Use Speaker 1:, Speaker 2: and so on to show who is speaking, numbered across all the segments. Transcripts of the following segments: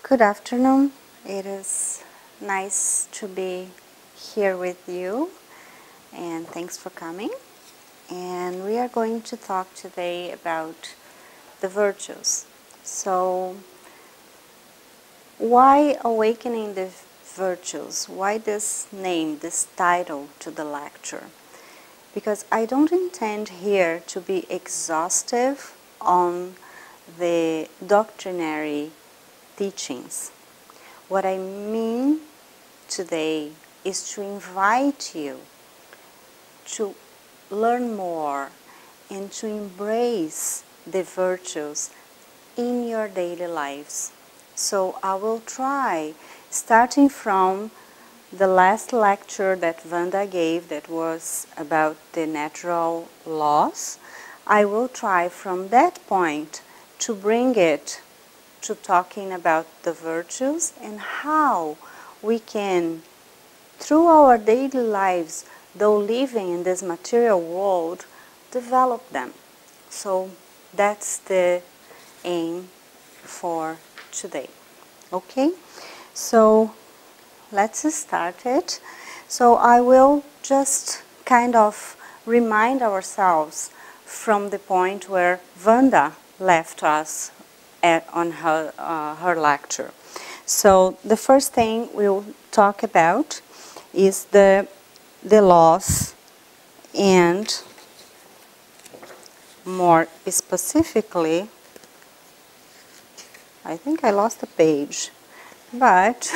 Speaker 1: Good afternoon. It is nice to be here with you, and thanks for coming. And we are going to talk today about the virtues. So, why awakening the virtues? Why this name, this title to the lecture? Because I don't intend here to be exhaustive on the doctrinary teachings. What I mean today is to invite you to learn more and to embrace the virtues in your daily lives. So I will try, starting from the last lecture that Wanda gave that was about the natural laws, I will try from that point to bring it to talking about the virtues and how we can, through our daily lives, though living in this material world, develop them. So that's the aim for today. Okay? So let's start it. So I will just kind of remind ourselves from the point where Wanda left us on her lecture. So the first thing we'll talk about is the laws, and more specifically, I think I lost a page, but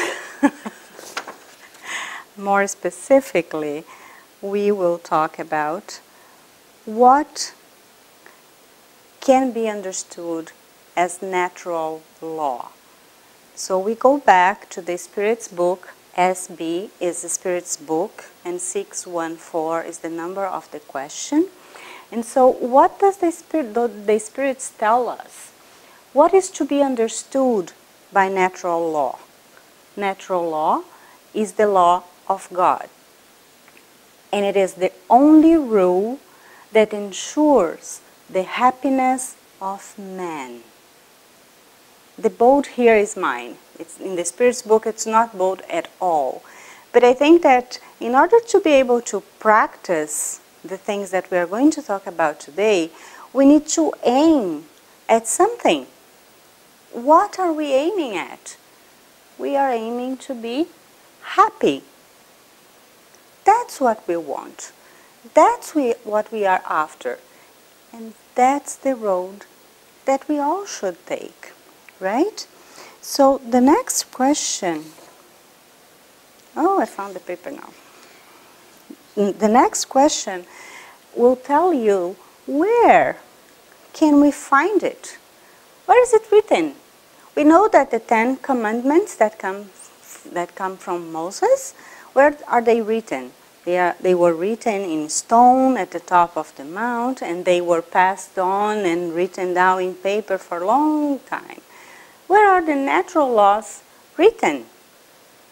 Speaker 1: more specifically, we will talk about what can be understood as natural law. So we go back to the Spirit's book. SB is the Spirit's book, and 614 is the number of the question. And so what does the Spirits tell us? What is to be understood by natural law? Natural law is the law of God. And it is the only rule that ensures the happiness of man. The bold here is mine. It's in the Spirit's book, it's not bold at all. But I think that in order to be able to practice the things that we are going to talk about today, we need to aim at something. What are we aiming at? We are aiming to be happy. That's what we want. That's what we are after. And that's the road that we all should take. Right? So the next question, oh, I found the paper now. The next question will tell you, where can we find it? Where is it written? We know that the 10 commandments that come from Moses, where are they written? They were written in stone at the top of the mount, and they were passed on and written down in paper for a long time. Where are the natural laws written?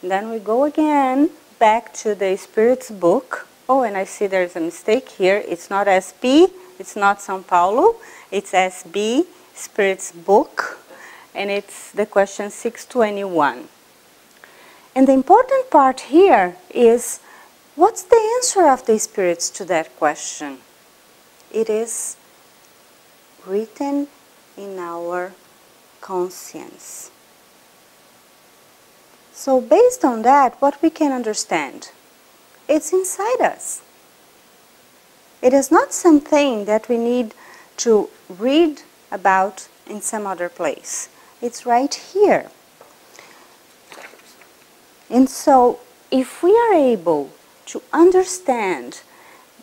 Speaker 1: And then we go again back to the Spirit's book. Oh, and I see there's a mistake here. It's not SP, it's not São Paulo. It's SB, Spirit's book. And it's the question 621. And the important part here is, what's the answer of the Spirits to that question? It is written in our conscience. So based on that, what we can understand, it's inside us. It is not something that we need to read about in some other place. It's right here. And so if we are able to understand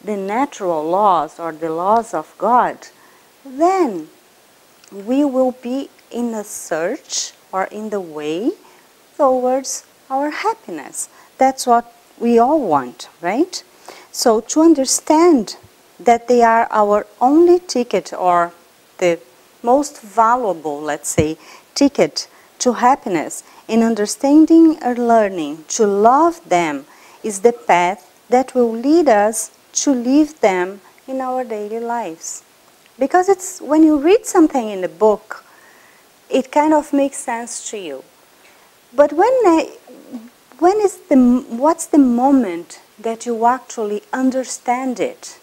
Speaker 1: the natural laws or the laws of God, then we will be in a search or in the way towards our happiness. That's what we all want, right? So to understand that they are our only ticket, or the most valuable, let's say, ticket to happiness, in understanding or learning to love them is the path that will lead us to live them in our daily lives. Because it's when you read something in the book, it kind of makes sense to you. But what's the moment that you actually understand it?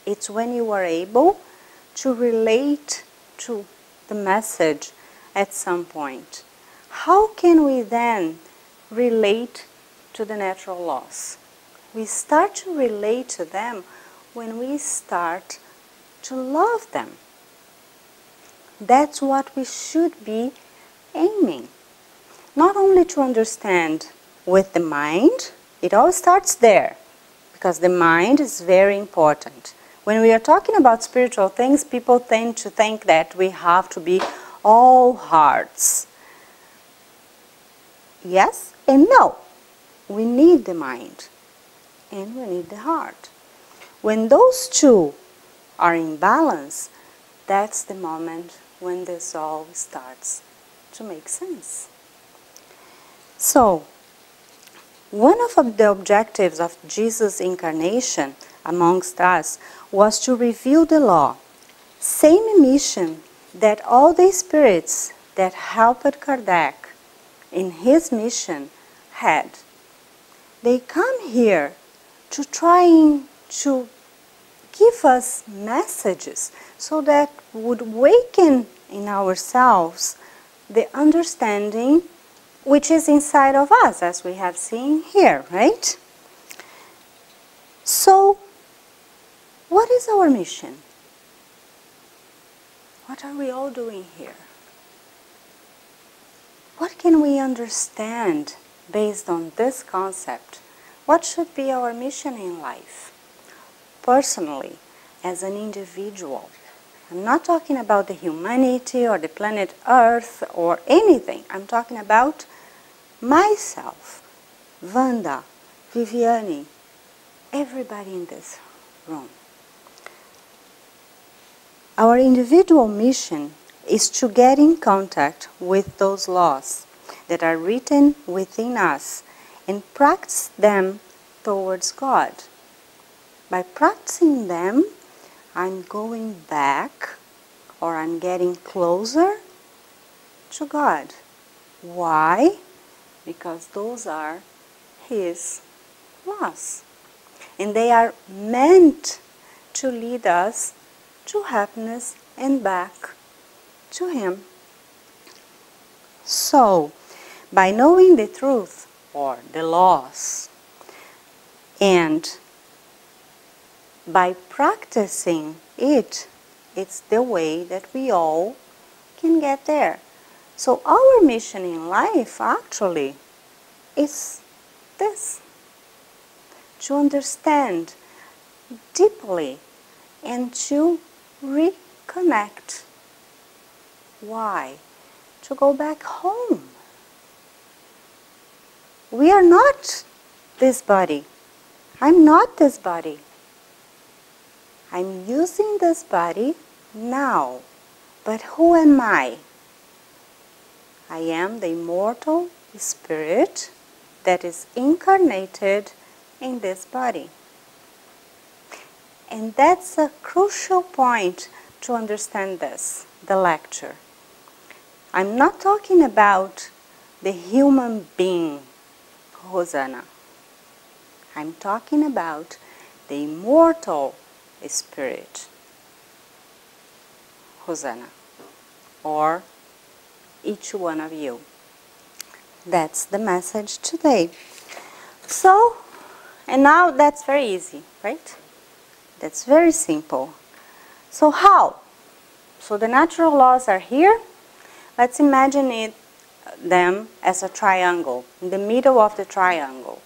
Speaker 1: It's when you are able to relate to the message at some point. How can we then relate to the natural laws? We start to relate to them when we start to love them. That's what we should be aiming. Not only to understand with the mind, it all starts there, because the mind is very important. When we are talking about spiritual things, people tend to think that we have to be all hearts. Yes and no. We need the mind and we need the heart. When those two are in balance, that's the moment when this all starts to make sense. So, one of the objectives of Jesus' incarnation amongst us was to reveal the law. Same mission that all the spirits that helped Kardec in his mission had. They come here to trying to give us messages so that would awaken in ourselves the understanding which is inside of us, as we have seen here, right? So, what is our mission? What are we all doing here? What can we understand based on this concept? What should be our mission in life? Personally, as an individual, I'm not talking about the humanity or the planet Earth or anything. I'm talking about myself, Wanda, Viviane, everybody in this room. Our individual mission is to get in contact with those laws that are written within us and practice them towards God. By practicing them, I'm going back, or I'm getting closer to God. Why? Because those are His laws. And they are meant to lead us to happiness and back to Him. So, by knowing the truth, or the laws, and by practicing it, it's the way that we all can get there. So our mission in life actually is this: to understand deeply and to reconnect. Why? To go back home. We are not this body. I'm not this body. I'm using this body now. But who am I? I am the immortal spirit that is incarnated in this body. And that's a crucial point to understand this, the lecture. I'm not talking about the human being, Rosana. I'm talking about the immortal spirit, Rosana, or each one of you. That's the message today. So, and now that's very easy, right? That's very simple. So how? So the natural laws are here. Let's imagine them as a triangle, in the middle of the triangle.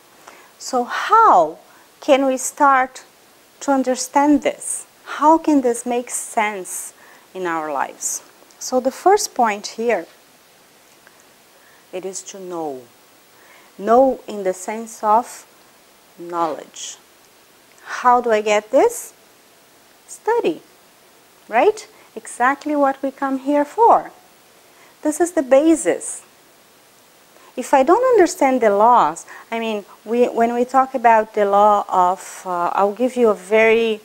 Speaker 1: So how can we start to understand this? How can this make sense in our lives? So the first point here, it is to know. Know in the sense of knowledge. How do I get this? Study, right? Exactly what we come here for. This is the basis. If I don't understand the laws, I mean, when we talk about the law of, I'll give you a very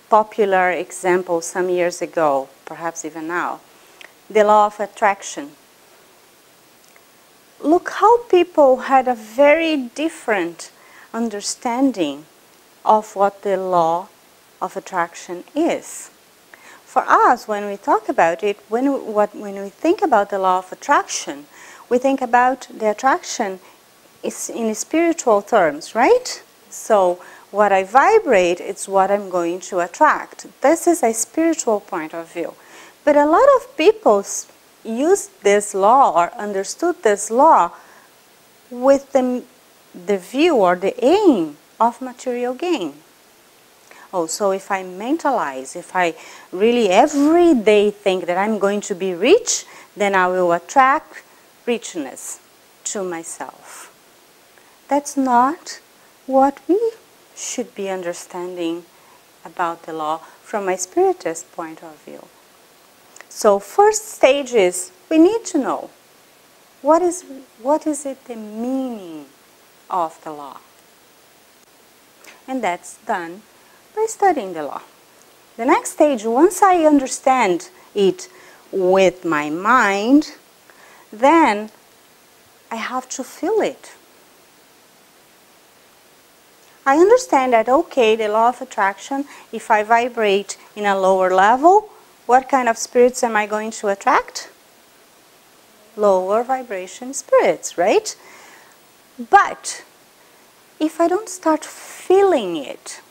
Speaker 1: popular example some years ago, perhaps even now, the law of attraction. look how people had a very different understanding of what the law of attraction is. For us, when we talk about it, when we think about the law of attraction, we think about the attraction is in spiritual terms, right? So what I vibrate is what I'm going to attract. This is a spiritual point of view. But a lot of people used this law or understood this law with the view or the aim of material gain. Oh, so if I mentalize, if I really every day think that I'm going to be rich, then I will attract richness to myself. That's not what we should be understanding about the law from a Spiritist point of view. So first stage is we need to know what is it the meaning of the law. And that's done by studying the law. The next stage, once I understand it with my mind, then I have to feel it. I understand that, okay, the law of attraction, if I vibrate in a lower level, what kind of spirits am I going to attract? Lower vibration spirits, right? But if I don't start feeling it,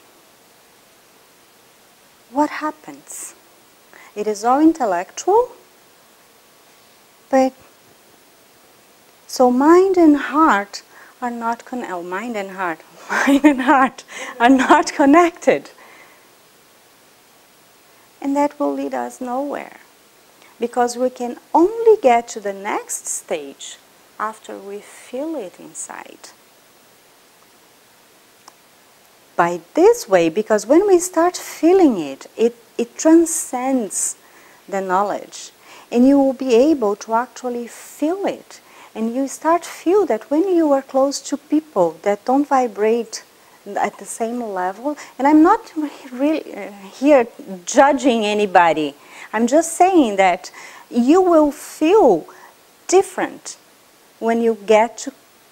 Speaker 1: what happens? It is all intellectual, but so mind and heart are not mind and heart are not connected. And that will lead us nowhere. Because we can only get to the next stage after we feel it inside. By this way, because when we start feeling it, it transcends the knowledge. And you will be able to actually feel it. And you start to feel that when you are close to people that don't vibrate at the same level, and I'm not really here judging anybody. I'm just saying that you will feel different when you get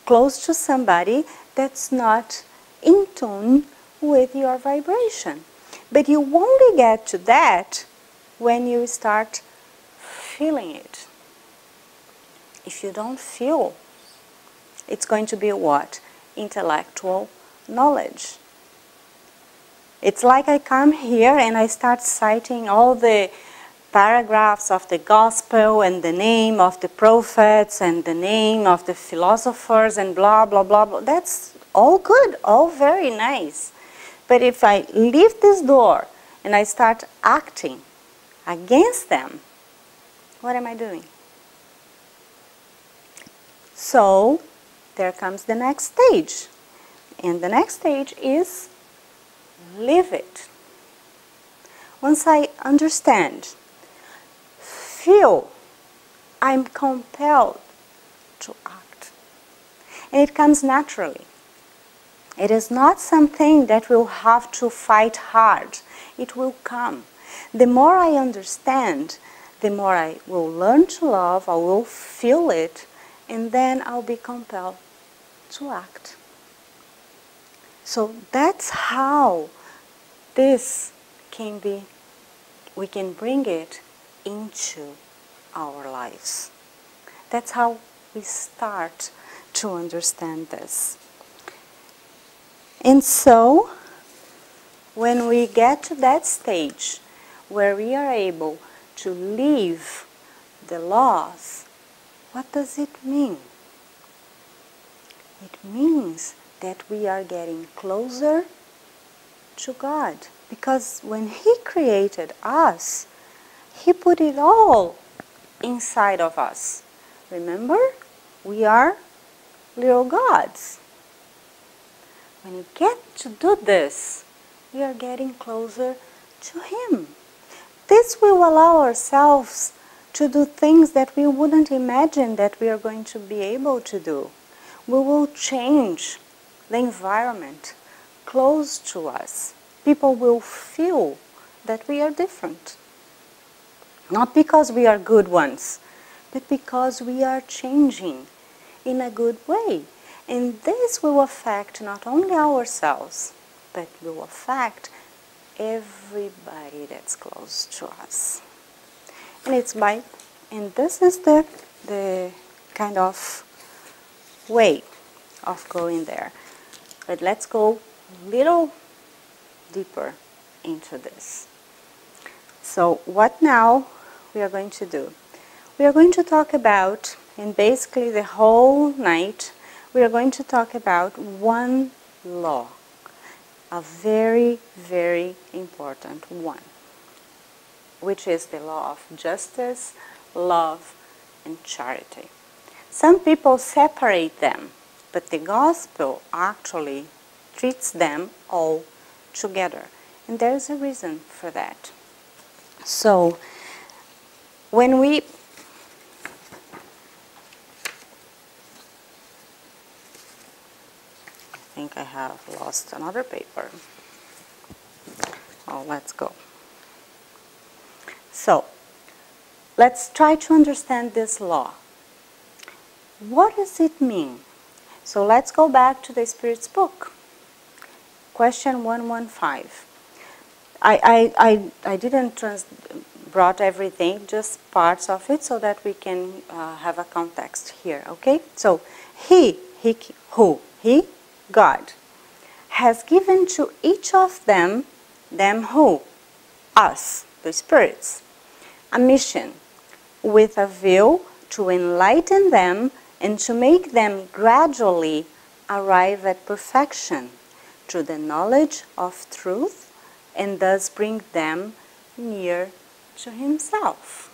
Speaker 1: close to somebody that's not in tune with your vibration. But you only get to that when you start feeling it. If you don't feel, it's going to be what? Intellectual knowledge. It's like I come here and I start citing all the paragraphs of the gospel and the name of the prophets and the name of the philosophers and blah, blah, blah, blah. That's all good, all very nice. But if I leave this door and I start acting against them, what am I doing? So there comes the next stage. And the next stage is live it. Once I understand, feel, I'm compelled to act. And it comes naturally. It is not something that we'll have to fight hard. It will come. The more I understand, the more I will learn to love, I will feel it, and then I'll be compelled to act. So that's how this can be, we can bring it into our lives. That's how we start to understand this. And so, when we get to that stage where we are able to live the laws, what does it mean? It means that we are getting closer to God. Because when He created us, He put it all inside of us. Remember? We are little gods. When we get to do this, we are getting closer to Him. This will allow ourselves to do things that we wouldn't imagine that we are going to be able to do. We will change the environment close to us. People will feel that we are different. Not because we are good ones, but because we are changing. in a good way. And this will affect not only ourselves, but will affect everybody that's close to us. And this is the kind of way of going there. But let's go a little deeper into this. So what now we are going to do? We are going to talk about, and basically the whole night, we are going to talk about one law, a very, very important one, which is the law of justice, love, and charity. Some people separate them, but the gospel actually treats them all together. And there's a reason for that. So, when we I think I have lost another paper. Oh, let's go. So, let's try to understand this law. What does it mean? So let's go back to the Spirit's book. Question 115. I didn't brought everything, just parts of it, so that we can have a context here, okay? So, God, has given to each of them who? Us, the spirits, a mission with a view to enlighten them and to make them gradually arrive at perfection through the knowledge of truth, and thus bring them near to Himself.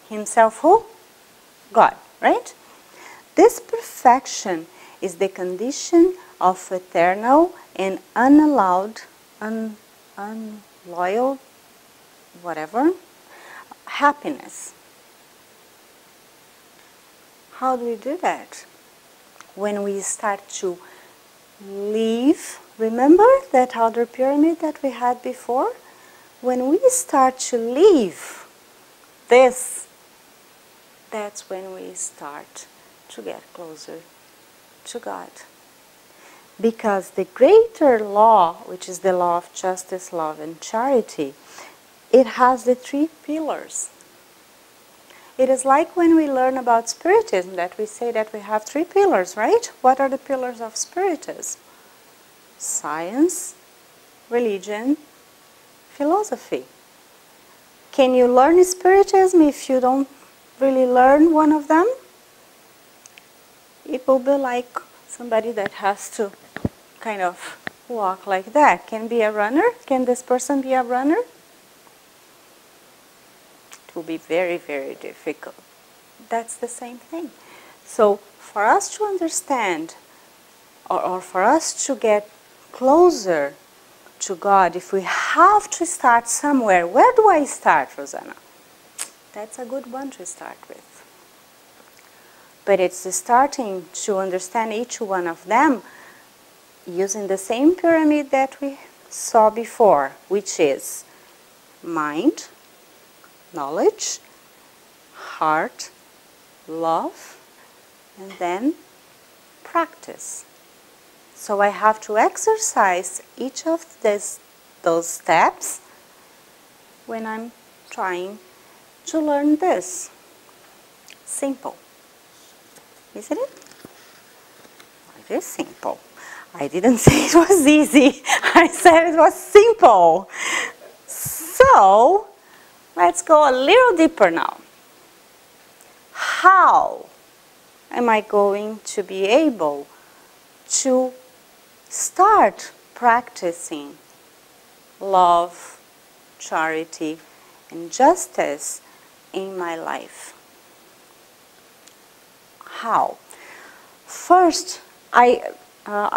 Speaker 1: Himself who? God, right? This perfection is the condition of eternal and unalloyed, happiness. How do we do that? When we start to leave, remember that other pyramid that we had before? When we start to leave this, that's when we start to get closer to God. Because the greater law, which is the law of justice, love, and charity, it has the three pillars. It is like when we learn about Spiritism that we say that we have three pillars, right? What are the pillars of Spiritism? Science, religion, philosophy. Can you learn Spiritism if you don't really learn one of them? It will be like somebody that has to kind of walk like that. Can be a runner? Can this person be a runner? It will be very, very difficult. That's the same thing. So for us to understand, or for us to get closer to God, if we have to start somewhere, where do I start, Rosana? That's a good one to start with. But it's starting to understand each one of them using the same pyramid that we saw before, which is mind, knowledge, heart, love, and then practice. So I have to exercise each of those steps when I'm trying to learn this. Simple. Isn't it? It is simple. I didn't say it was easy. I said it was simple. So, let's go a little deeper now. How am I going to be able to start practicing love, charity, and justice in my life? How? First, I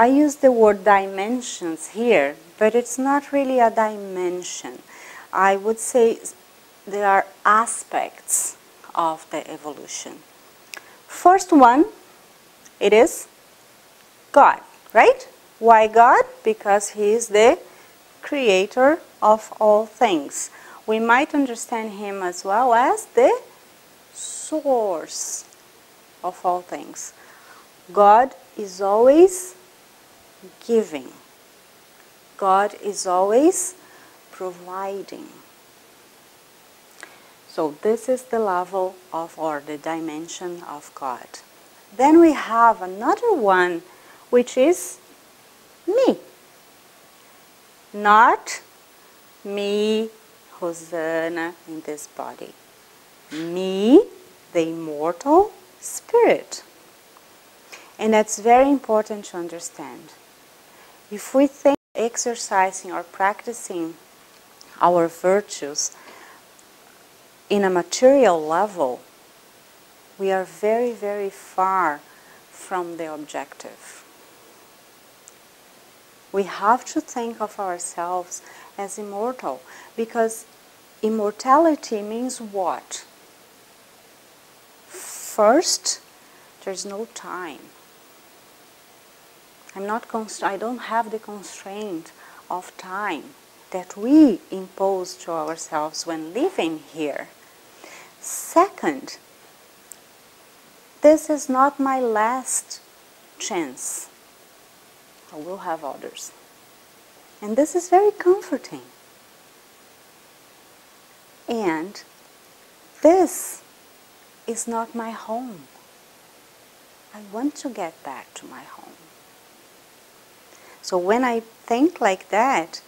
Speaker 1: use the word dimensions here, but it's not really a dimension. I would say there are aspects of the evolution. First one, it is God, right? Why God? Because He is the creator of all things. We might understand Him as well as the source of all things. God is always giving. God is always providing. So this is the level of, or the dimension of God. Then we have another one, which is me. Not me, Rosana, in this body. Me, the immortal spirit. And that's very important to understand. If we think exercising or practicing our virtues in a material level, we are very, very far from the objective. We have to think of ourselves as immortal, because immortality means what? First, there's no time. I don't have the constraint of time that we impose to ourselves when living here. Second, this is not my last chance. I will have others. And this is very comforting. And this is not my home. I want to get back to my home. So when I think like that,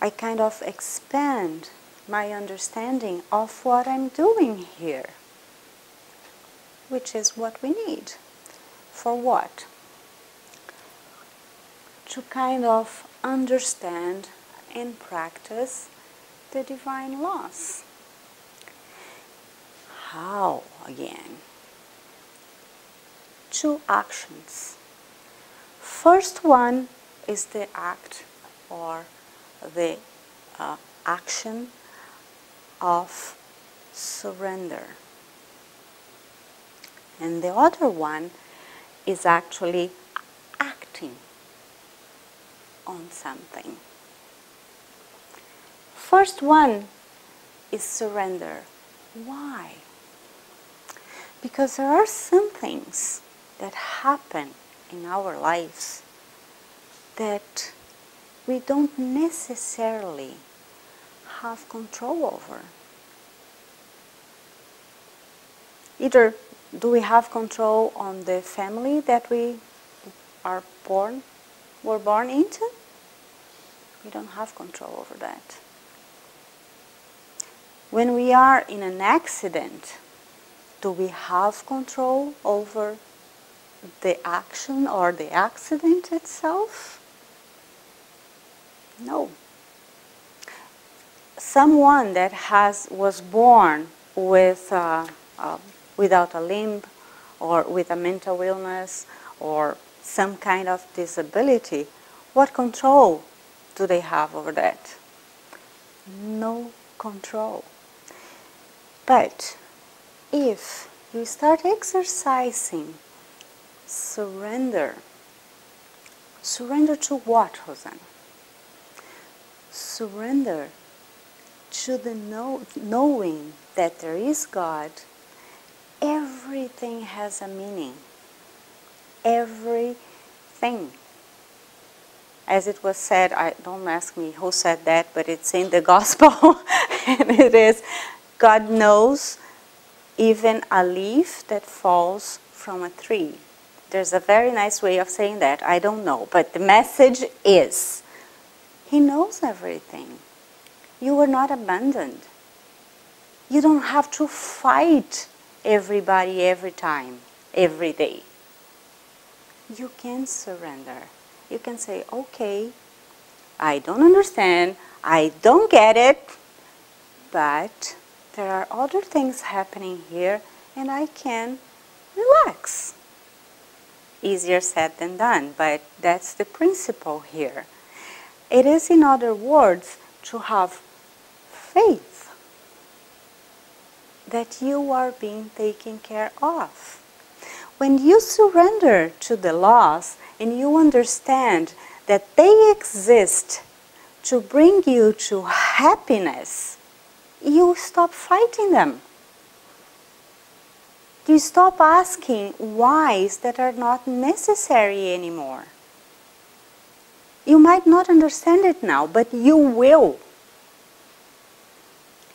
Speaker 1: I kind of expand my understanding of what I'm doing here, which is what we need. For what? To kind of understand and practice the divine laws. How, again? 2 actions. First one is the act or the action of surrender. And the other one is actually acting on something. First one is surrender. Why? Because there are some things that happen in our lives that we don't necessarily have control over. Either do we have control on the family that we were born into? We don't have control over that. When we are in an accident, do we have control over the action or the accident itself? No. Someone that was born with without a limb, or with a mental illness, or some kind of disability, what control do they have over that? No control. But if you start exercising surrender to what, Rosana? Surrender to the knowing that there is God. Everything has a meaning. Everything. As it was said, don't ask me who said that, but it's in the gospel, and it is, God knows even a leaf that falls from a tree. There's a very nice way of saying that, I don't know, but the message is, He knows everything. You were not abandoned. You don't have to fight everybody every time, every day. You can surrender. You can say, okay, I don't understand, I don't get it, but there are other things happening here and I can relax. Easier said than done, but that's the principle here. It is, in other words, to have faith that you are being taken care of. When you surrender to the laws and you understand that they exist to bring you to happiness, you stop fighting them. You stop asking whys that are not necessary anymore. You might not understand it now, but you will.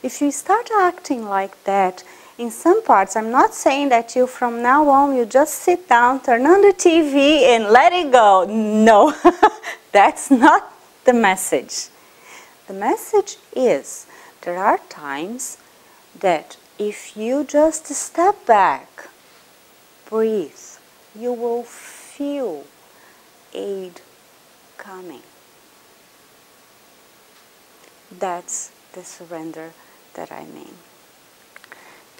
Speaker 1: If you start acting like that, in some parts, I'm not saying that you from now on, you just sit down, turn on the TV and let it go. No, that's not the message. The message is, there are times that if you just step back, breathe, you will feel aid coming. That's the surrender that I mean.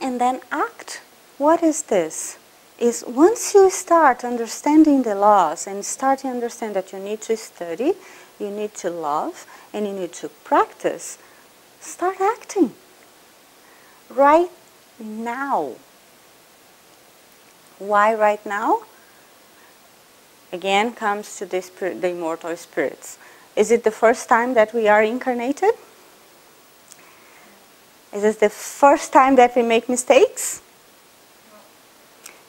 Speaker 1: And then act. What is this? Is once you start understanding the laws and start to understand that you need to study, you need to love, and you need to practice, start acting. Right now. Why right now? Again comes to the immortal spirits. Is it the first time that we are incarnated? Is this the first time that we make mistakes?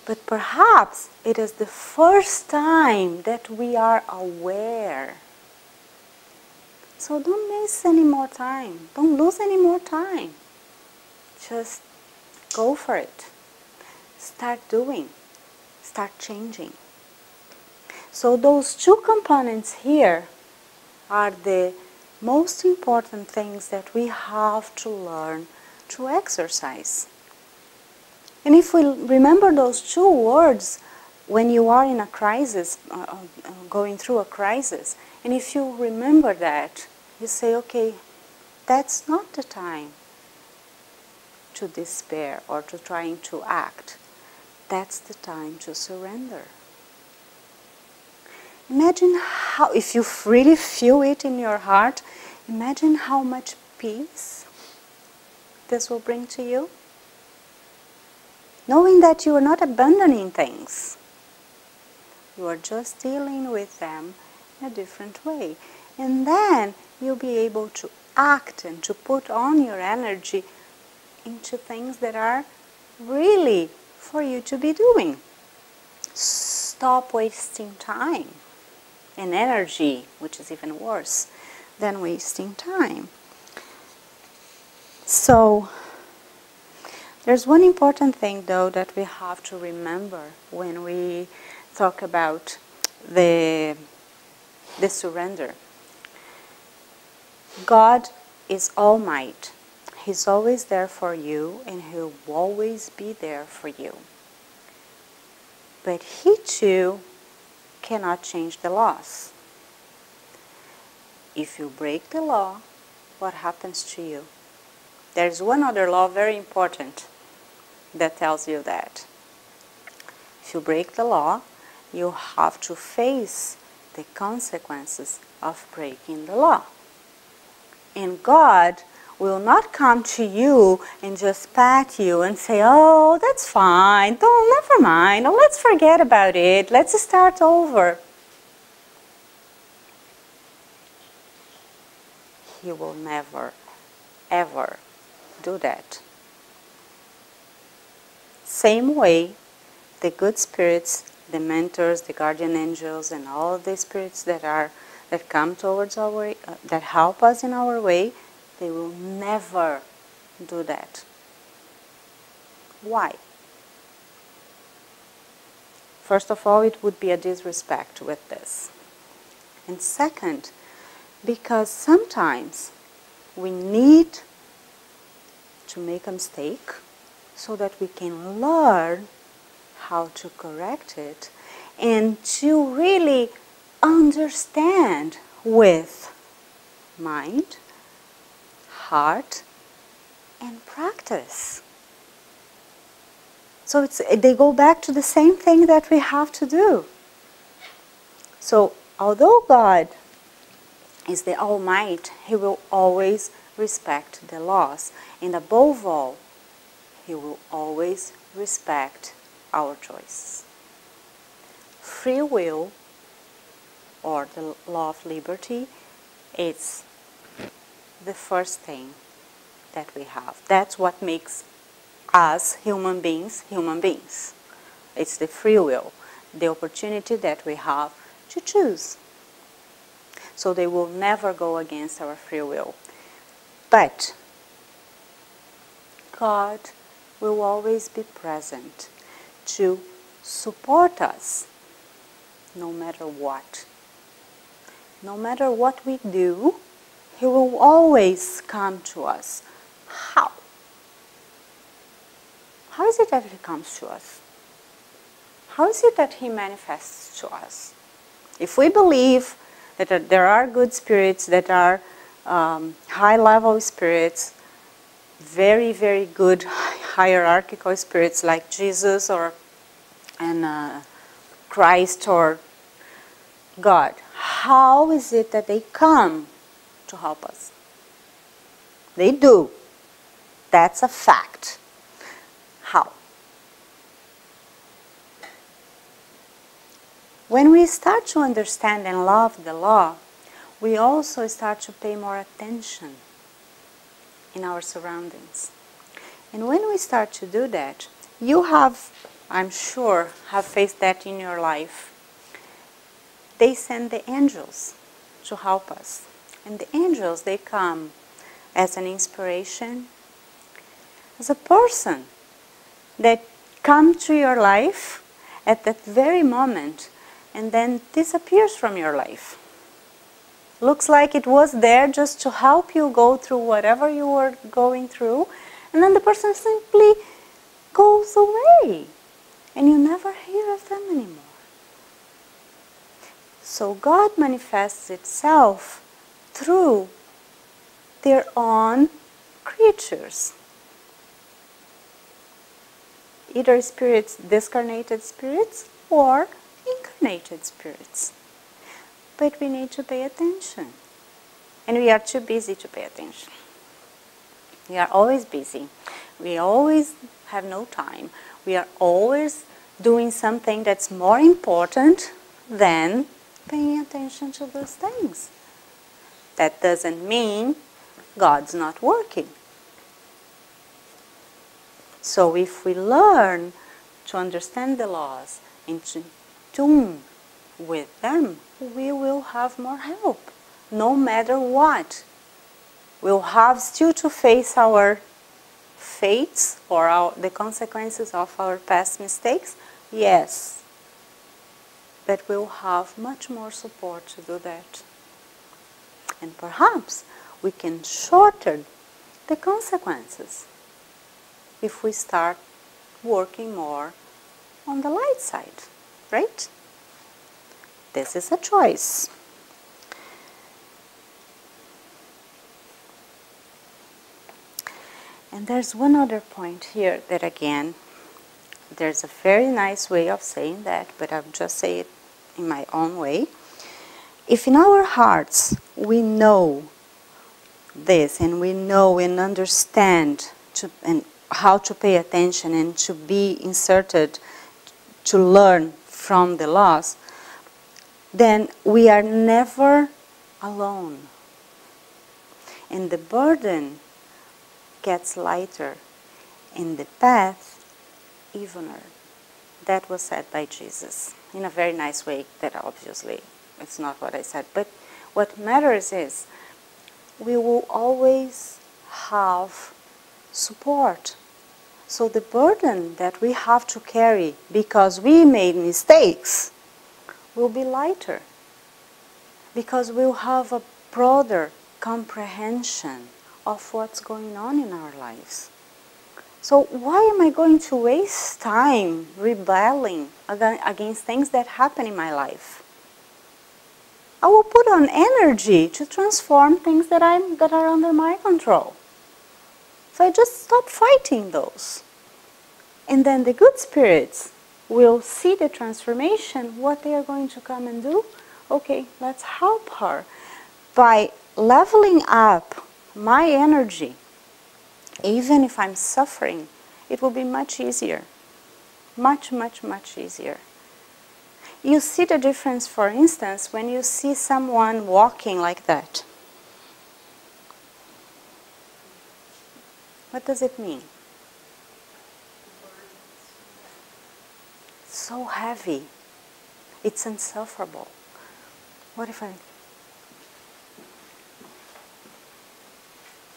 Speaker 1: But perhaps it is the first time that we are aware. So don't miss any more time. Don't lose any more time. Just go for it. Start doing. Start changing. So those two components here are the most important things that we have to learn through exercise. And if we remember those two words when you are in a crisis, going through a crisis, and if you remember that, you say, okay, that's not the time to despair or to trying to act. That's the time to surrender. Imagine how, if you really feel it in your heart, imagine how much peace this will bring to you. Knowing that you are not abandoning things. You are just dealing with them in a different way. And then you'll be able to act and to put on your energy into things that are really for you to be doing. Stop wasting time and energy, which is even worse than wasting time. So, there's one important thing, though, that we have to remember when we talk about the surrender. God is all might. He's always there for you, and He'll always be there for you. But He, too, cannot change the laws. If you break the law, what happens to you? There's one other law very important that tells you that. If you break the law, you have to face the consequences of breaking the law. And God will not come to you and just pat you and say, oh, that's fine, never mind, oh, let's forget about it, let's start over. He will never, ever do that. Same way, the good spirits, the mentors, the guardian angels, and all the spirits that come towards our way, that help us in our way, they will never do that. Why? First of all, it would be a disrespect with this. And second, because sometimes we need to make a mistake so that we can learn how to correct it and to really understand with mind, heart, and practice. So they go back to the same thing that we have to do. So although God is the All Might, He will always respect the laws. And above all, He will always respect our choices. Free will, or the law of liberty, is the first thing that we have. That's what makes as human beings, It's the free will, the opportunity that we have to choose. So they will never go against our free will. But God will always be present to support us no matter what. No matter what we do, He will always come to us. How? How is it that He comes to us? How is it that He manifests to us? If we believe that there are good spirits, that are high-level spirits, very, very good hierarchical spirits like Jesus and Christ or God, how is it that they come to help us? They do. That's a fact. How? When we start to understand and love the law, we also start to pay more attention in our surroundings. And when we start to do that, you have, I'm sure, have faced that in your life. They send the angels to help us. And the angels, they come as an inspiration, as a person that comes to your life at that very moment and then disappears from your life. Looks like it was there just to help you go through whatever you were going through, and then the person simply goes away and you never hear of them anymore. So God manifests itself through their own creatures. Either spirits, discarnated spirits, or incarnated spirits. But we need to pay attention. And we are too busy to pay attention. We are always busy. We always have no time. We are always doing something that's more important than paying attention to those things. That doesn't mean God's not working. So if we learn to understand the laws and to tune with them, we will have more help, no matter what. We'll have still to face our fates or the consequences of our past mistakes, yes. But we'll have much more support to do that. And perhaps we can shorten the consequences if we start working more on the light side, right? This is a choice. And there's one other point here that, again, there's a very nice way of saying that, but I'll just say it in my own way. If in our hearts we know this, and we know and understand and how to pay attention and to be inserted to learn from the laws, then we are never alone. And the burden gets lighter and the path evener. That was said by Jesus in a very nice way, that obviously it's not what I said. But what matters is we will always have support. So the burden that we have to carry because we made mistakes will be lighter, because we'll have a broader comprehension of what's going on in our lives. So why am I going to waste time rebelling against things that happen in my life? I will put on energy to transform things that are under my control. So I just stop fighting those. And then the good spirits will see the transformation, what they are going to come and do. Okay, let's help her by leveling up my energy. Even if I'm suffering, it will be much easier. Much, much, much easier. You see the difference, for instance, when you see someone walking like that. What does it mean? so heavy. It's insufferable. What if I...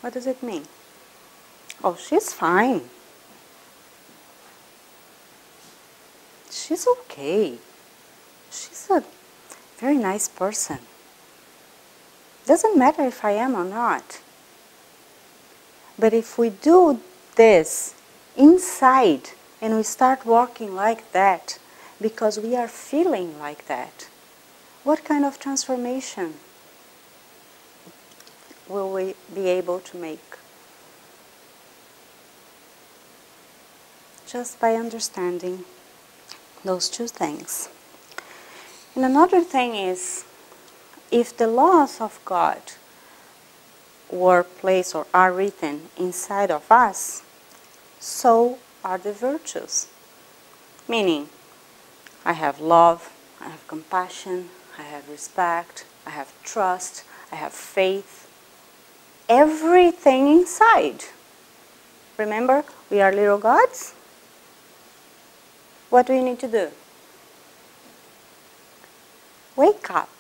Speaker 1: What does it mean? Oh, she's fine. She's okay. She's a very nice person. Doesn't matter if I am or not. But if we do this inside and we start walking like that because we are feeling like that, what kind of transformation will we be able to make? Just by understanding those two things. And another thing is, if the laws of God were placed or are written inside of us, so are the virtues. Meaning, I have love, I have compassion, I have respect, I have trust, I have faith. Everything inside. Remember, we are little gods. What do you need to do? Wake up.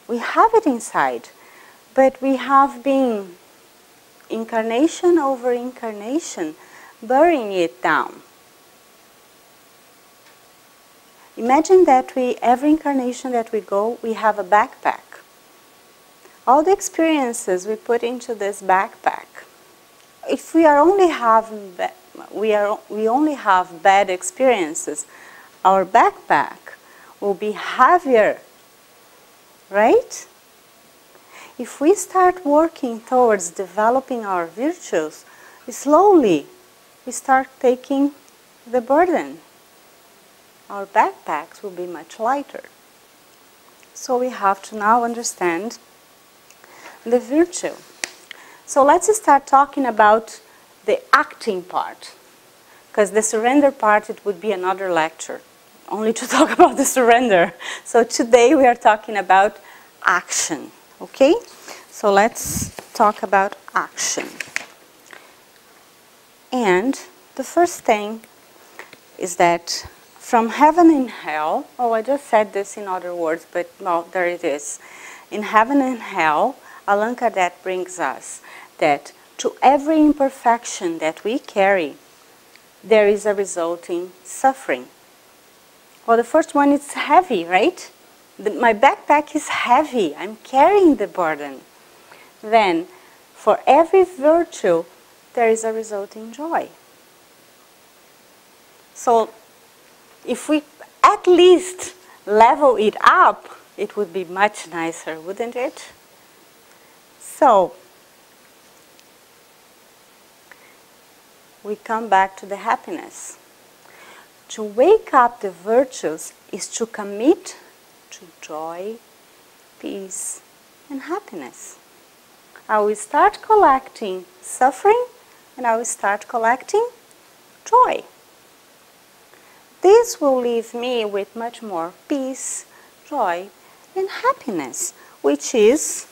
Speaker 1: We have it inside, but we have been incarnation over incarnation burying it down. Imagine that every incarnation that we go, we have a backpack. All the experiences we put into this backpack. If we only have bad experiences, our backpack will be heavier, right? If we start working towards developing our virtues, slowly we start taking the burden. Our backpacks will be much lighter. So we have to now understand the virtue. So let's start talking about the acting part. Because the surrender part, it would be another lecture, only to talk about the surrender. So today we are talking about action, okay? So let's talk about action. And the first thing is that from heaven and hell, oh, I just said this in other words, but no, there it is. In heaven and hell, Allan Kardec brings us that to every imperfection that we carry, there is a resulting suffering. Well, the first one is heavy, right? My backpack is heavy. I'm carrying the burden. Then, for every virtue, there is a resulting joy. So, if we at least level it up, it would be much nicer, wouldn't it? So, we come back to the happiness. To wake up the virtues is to commit to joy, peace, and happiness. I will start collecting suffering and I will start collecting joy. This will leave me with much more peace, joy, and happiness, which is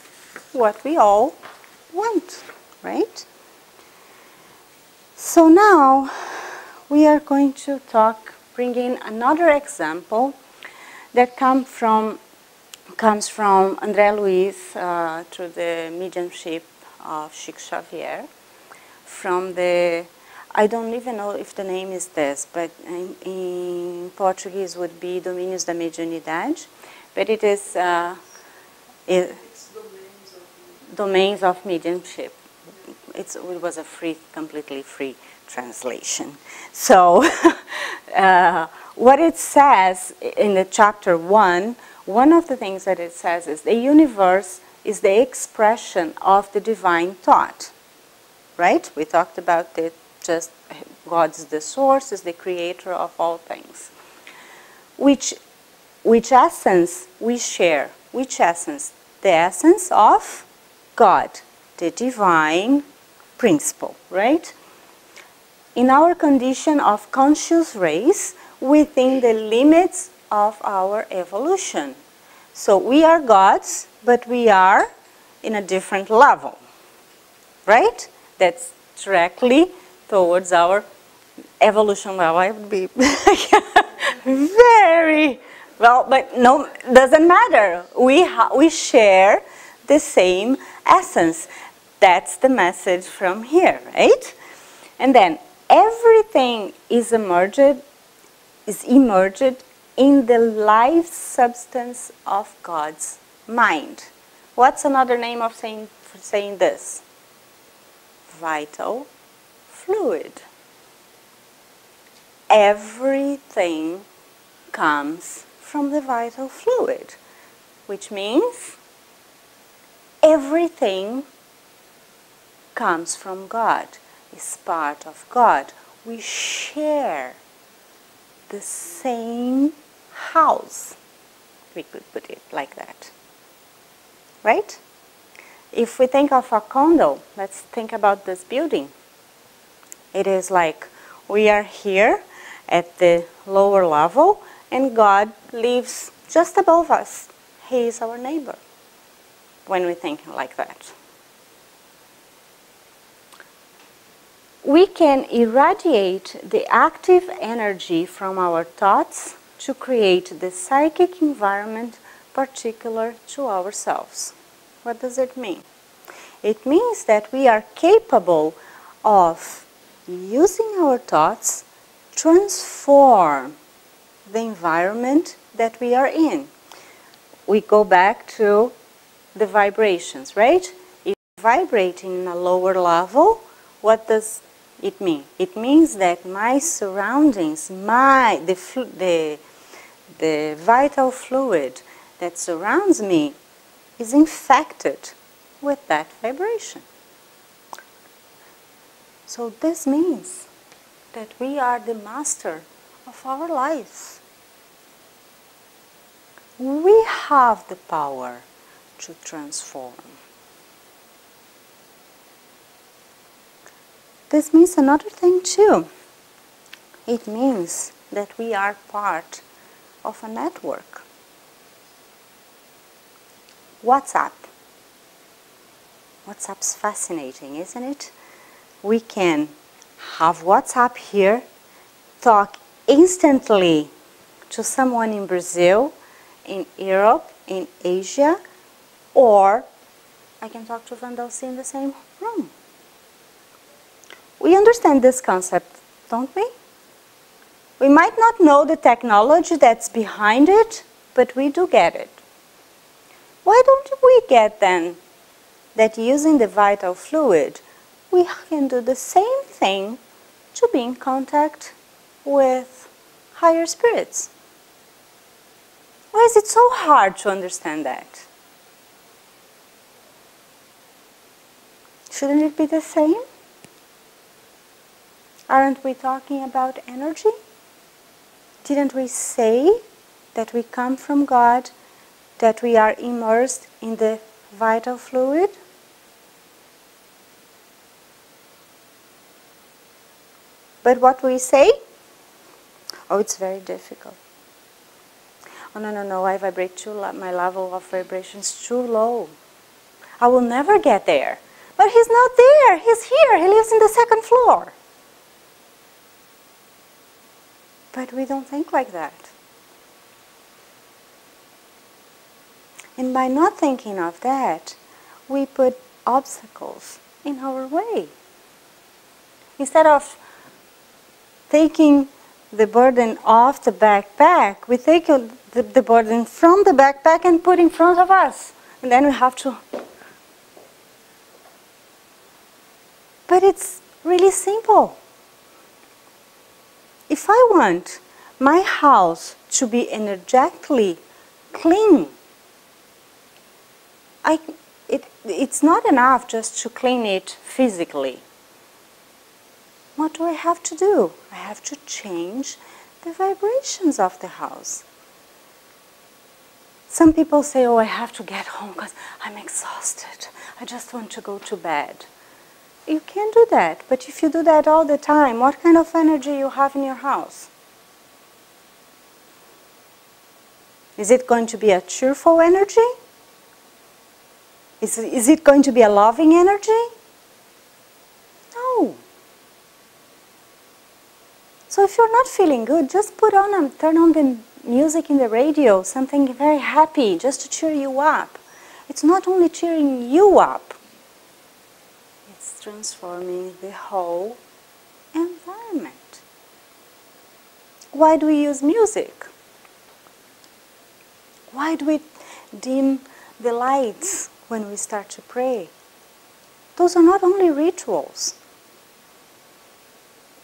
Speaker 1: what we all want, right? So now we are going to bring in another example that comes from André Luiz through the mediumship of Chico Xavier, from the, I don't even know if the name is this, but in Portuguese would be Domínios da Mediunidade, but it is Domains of Mediumship. It was a completely free translation. So, what it says in the chapter 1, one of the things that it says is the universe is the expression of the divine thought. Right? We talked about it, just God's the source, is the creator of all things. Which essence we share? Which essence? The essence of God, the divine principle, right? In our condition of conscious race, within the limits of our evolution. So we are gods, but we are in a different level, right? That's directly towards our evolution, well, I would be very, well, but no, doesn't matter. We share the same essence. That's the message from here, right? And then everything is immersed in the life substance of God's mind. What's another name of saying this? Vital fluid. Everything comes from the vital fluid, which means everything comes from God, is part of God. We share the same house. We could put it like that. Right? If we think of a condo, let's think about this building. It is like we are here at the lower level and God lives just above us. He is our neighbor when we think like that. We can irradiate the active energy from our thoughts to create the psychic environment particular to ourselves. What does it mean? It means that we are capable of using our thoughts to transform the environment that we are in. We go back to the vibrations, right? If you're vibrating in a lower level, what does it mean? It means that my surroundings, the vital fluid that surrounds me is infected with that vibration. So this means that we are the master of our lives. We have the power to transform. This means another thing too. It means that we are part of a network. WhatsApp. WhatsApp's fascinating, isn't it? We can have WhatsApp here, talk instantly to someone in Brazil, in Europe, in Asia, or I can talk to Vandalsi in the same room. We understand this concept, don't we? We might not know the technology that's behind it, but we do get it. Why don't we get then that using the vital fluid, we can do the same thing to be in contact with higher spirits? Why is it so hard to understand that? Shouldn't it be the same? Aren't we talking about energy? Didn't we say that we come from God, that we are immersed in the vital fluid? But what we say? Oh, it's very difficult. Oh, no, I vibrate too low. My level of vibration is too low. I will never get there. But he's not there. He's here. He lives in the second floor. But we don't think like that. And by not thinking of that, we put obstacles in our way. Instead of taking the burden off the backpack, we take the burden from the backpack and put in front of us. And then we have to... But it's really simple. If I want my house to be energetically clean, it's not enough just to clean it physically. What do I have to do? I have to change the vibrations of the house. Some people say, oh, I have to get home because I'm exhausted. I just want to go to bed. You can do that, but if you do that all the time, what kind of energy you have in your house? Is it going to be a cheerful energy? Is it going to be a loving energy? No. So if you're not feeling good, just turn on the music in the radio, something very happy, just to cheer you up. It's not only cheering you up, it's transforming the whole environment. Why do we use music? Why do we dim the lights when we start to pray? Those are not only rituals.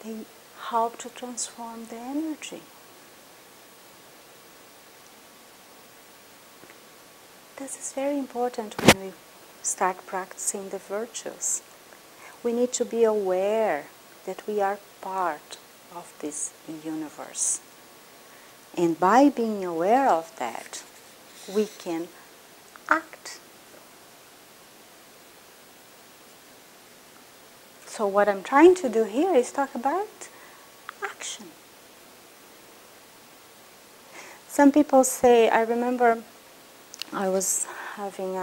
Speaker 1: They help to transform the energy. This is very important when we start practicing the virtues. We need to be aware that we are part of this universe. And by being aware of that, we can act. So what I'm trying to do here is talk about action. Some people say, I remember I was having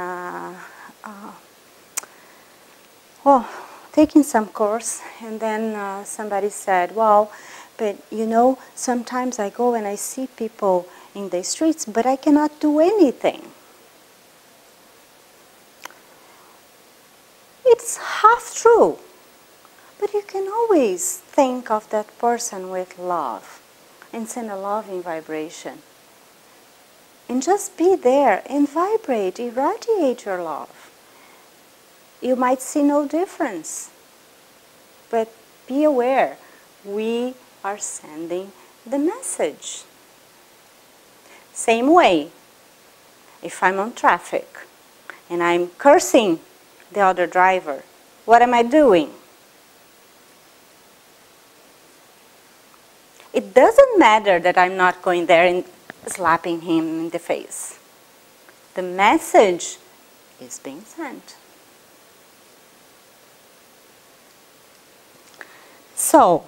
Speaker 1: taking some course, and then somebody said, well, but you know, sometimes I go and I see people in the streets, but I cannot do anything. It's half true, but you can always think of that person with love and send a loving vibration. And just be there and vibrate, irradiate your love. You might see no difference, but be aware, we are sending the message. Same way, if I'm on traffic and I'm cursing the other driver, what am I doing? It doesn't matter that I'm not going there and slapping him in the face. The message is being sent. So,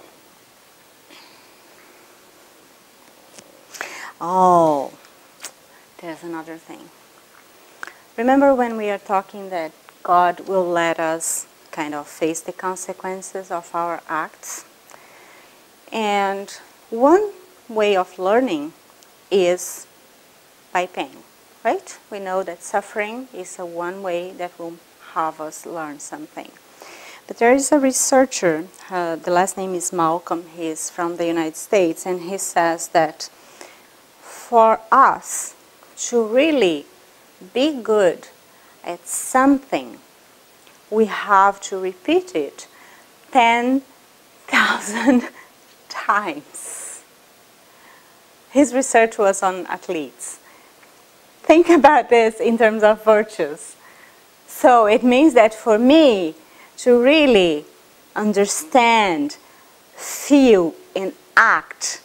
Speaker 1: there's another thing. Remember when we are talking that God will let us kind of face the consequences of our acts? And one way of learning is by pain, right? We know that suffering is one way that will have us learn something. But there is a researcher, the last name is Malcolm, he's from the United States, and he says that for us to really be good at something, we have to repeat it 10,000 times. His research was on athletes. Think about this in terms of virtues. So it means that for me to really understand, feel, and act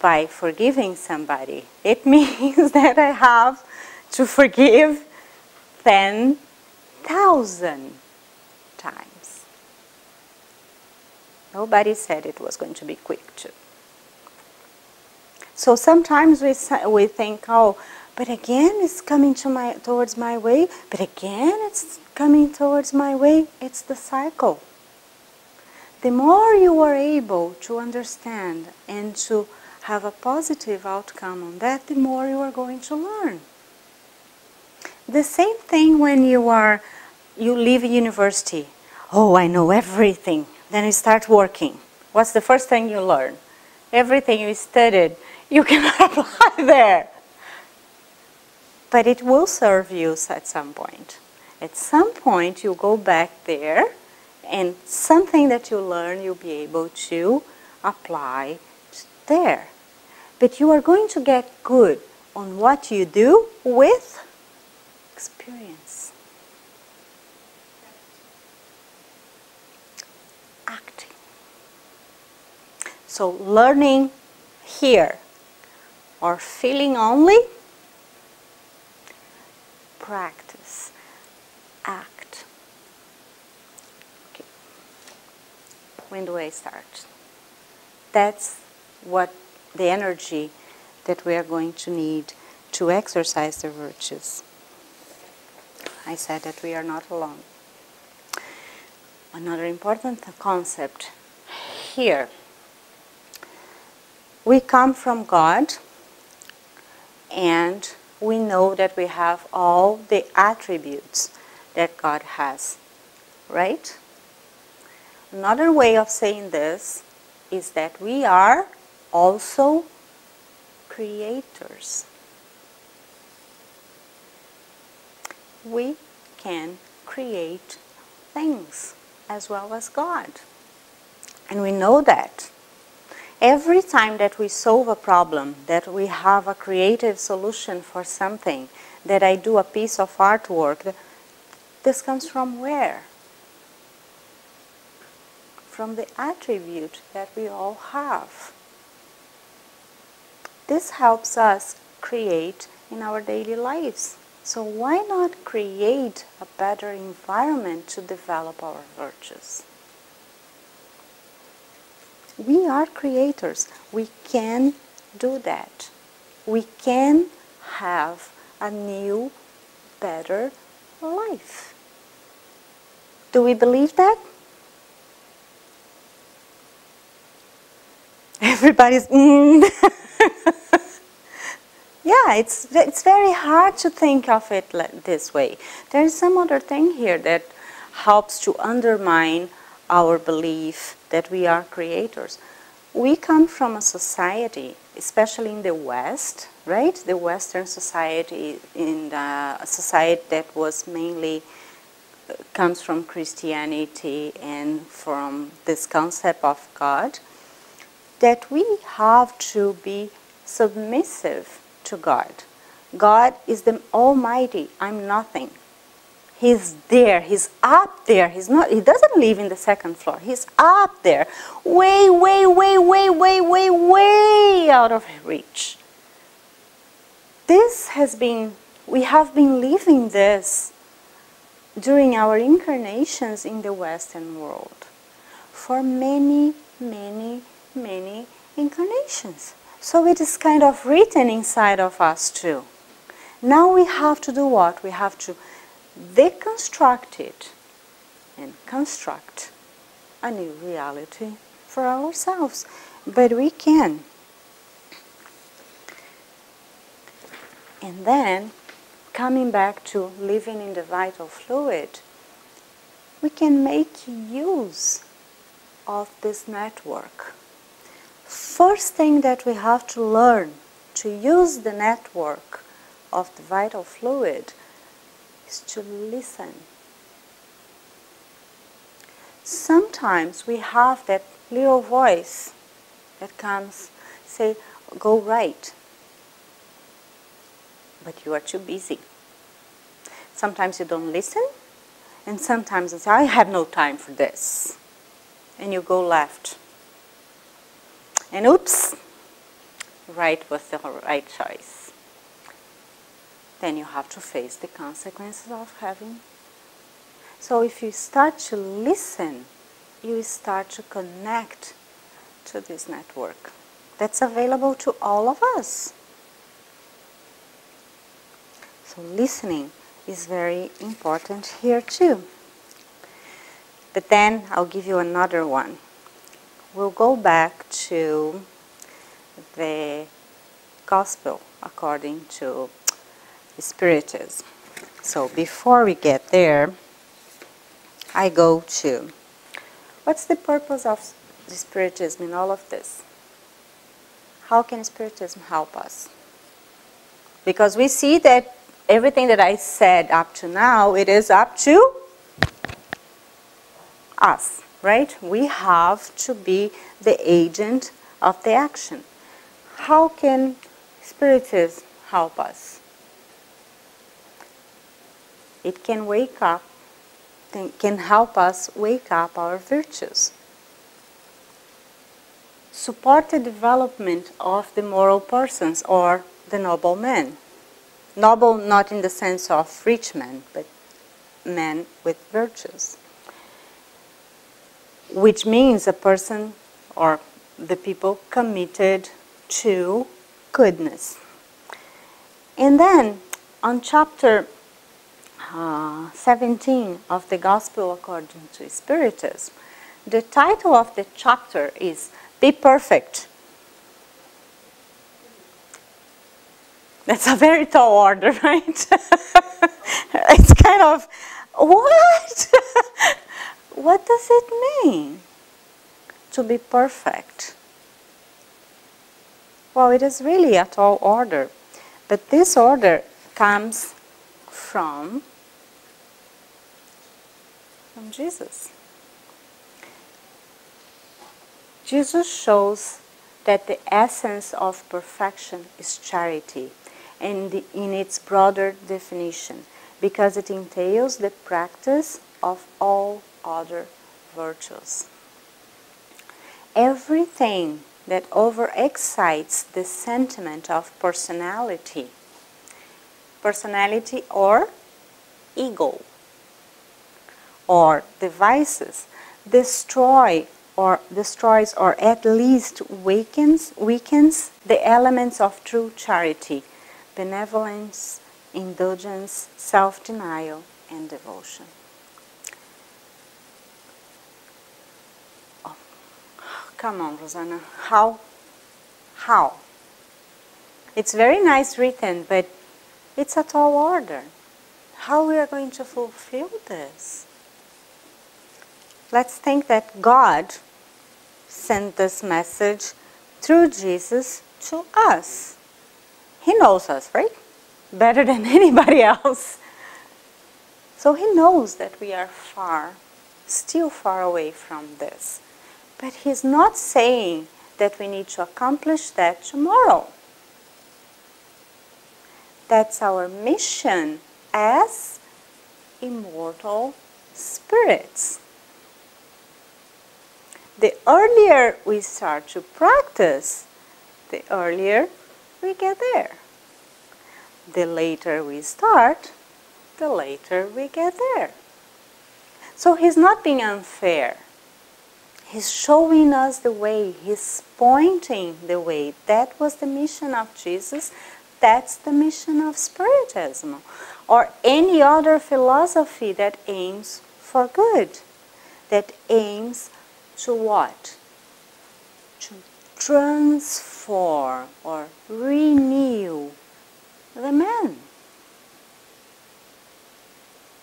Speaker 1: by forgiving somebody, it means that I have to forgive 10,000 times. Nobody said it was going to be quick too. So sometimes we think, oh, but again it's coming towards my way, but again it's coming towards my way. It's the cycle. The more you are able to understand and to have a positive outcome on that, the more you are going to learn. The same thing when you leave university. Oh, I know everything. Then you start working. What's the first thing you learn? Everything you studied, you cannot apply there. But it will serve you at some point. At some point, you go back there, and something that you learn, you'll be able to apply there. But you are going to get good on what you do with experience. Acting. So learning here or feeling only, practice, act. Okay. When do I start? That's what the energy that we are going to need to exercise the virtues. I said that we are not alone. Another important concept here We come from God, and we know that we have all the attributes that God has, right? Another way of saying this is that we are also creators. We can create things as well as God. And we know that. Every time that we solve a problem, that we have a creative solution for something, that I do a piece of artwork, this comes from where? From the attribute that we all have. This helps us create in our daily lives. So why not create a better environment to develop our virtues? We are creators. We can do that. We can have a new, better life. Do we believe that? Everybody's Yeah, it's very hard to think of it this way. There is some other thing here that helps to undermine our belief that we are creators. We come from a society, especially in the West, right? The Western society, in a society that was mainly comes from Christianity and from this concept of God, that we have to be submissive to God. God is the Almighty. I'm nothing. He's there. He's up there. He doesn't live in the second floor. He's up there. Way, way, way, way, way, way, way out of reach. We have been living this during our incarnations in the Western world for many, many, many incarnations. So it is kind of written inside of us too. Now we have to do what? We have to deconstruct it and construct a new reality for ourselves. But we can. And then, coming back to living in the vital fluid, we can make use of this network. First thing that we have to learn to use the network of the vital fluid is to listen. Sometimes we have that little voice that comes, say, go right. But you are too busy. Sometimes you don't listen, and sometimes you say, I have no time for this. And you go left. And oops, right was the right choice. Then you have to face the consequences of having. So if you start to listen, you start to connect to this network that's available to all of us. So listening is very important here too. But then I'll give you another one. We'll go back to the Gospel according to Spiritism. So before we get there, I go to, what's the purpose of the Spiritism in all of this? How can Spiritism help us? Because we see that everything that I said up to now, it is up to us, right? We have to be the agent of the action. How can Spiritism help us? It can can help us wake up our virtues. Support the development of the moral persons or the noble men. Noble not in the sense of rich men, but men with virtues. Which means a person or the people committed to goodness. And then on chapter 17 of the Gospel according to Spiritism, the title of the chapter is Be Perfect. That's a very tall order, right? It's kind of, what? What does it mean to be perfect? Well, it is really a tall order, but this order comes from Jesus. Jesus shows that the essence of perfection is charity, and in its broader definition, because it entails the practice of all other virtues. Everything that overexcites the sentiment of personality or ego, or devices, destroys or at least weakens the elements of true charity, benevolence, indulgence, self-denial, and devotion. Oh, come on, Rosana. How? It's very nice written, but it's a tall order. How we are going to fulfill this? Let's think that God sent this message through Jesus to us. He knows us, right? Better than anybody else. So he knows that we are still far away from this. But he's not saying that we need to accomplish that tomorrow. That's our mission as immortal spirits. The earlier we start to practice, the earlier we get there. The later we start, the later we get there. So he's not being unfair. He's showing us the way. He's pointing the way. That was the mission of Jesus. That's the mission of Spiritism, or any other philosophy that aims for good, that aims to what? To transform or renew the man.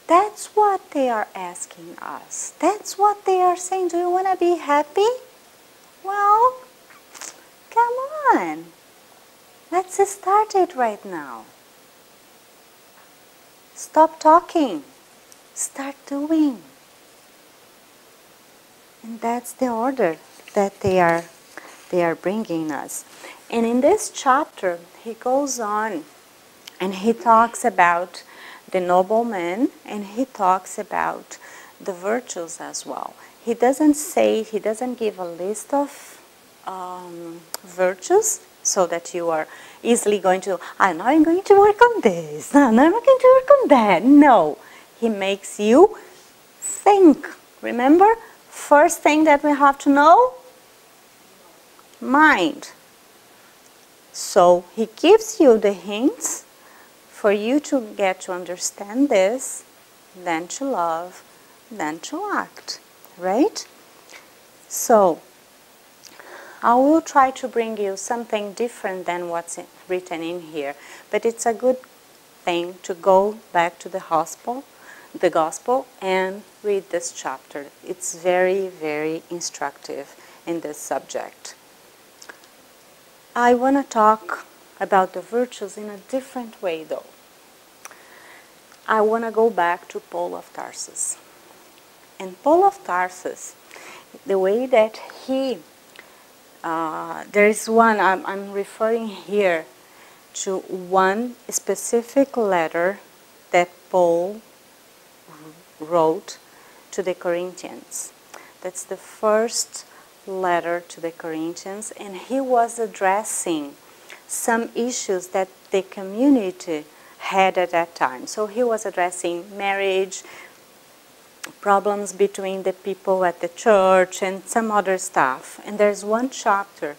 Speaker 1: That's what they are asking us. That's what they are saying. Do you want to be happy? Well, come on. Let's start it right now. Stop talking. Start doing. And that's the order that they are bringing us. And in this chapter, he goes on and he talks about the nobleman, and he talks about the virtues as well. He doesn't give a list of virtues so that you are easily going to, now I'm going to work on this, now I'm going to work on that. No, he makes you think. Remember, first thing that we have to know, mind. So he gives you the hints for you to get to understand this, then to love, then to act, right? So I will try to bring you something different than what's written in here, but it's a good thing to go back to the gospel, and read this chapter. It's very, very instructive in this subject. I want to talk about the virtues in a different way, though. I want to go back to Paul of Tarsus. And Paul of Tarsus, the way that he, there is one, I'm referring here to one specific letter that Paul wrote to the Corinthians. That's the first letter to the Corinthians, and he was addressing some issues that the community had at that time. So he was addressing marriage, problems between the people at the church, and some other stuff. And there's one chapter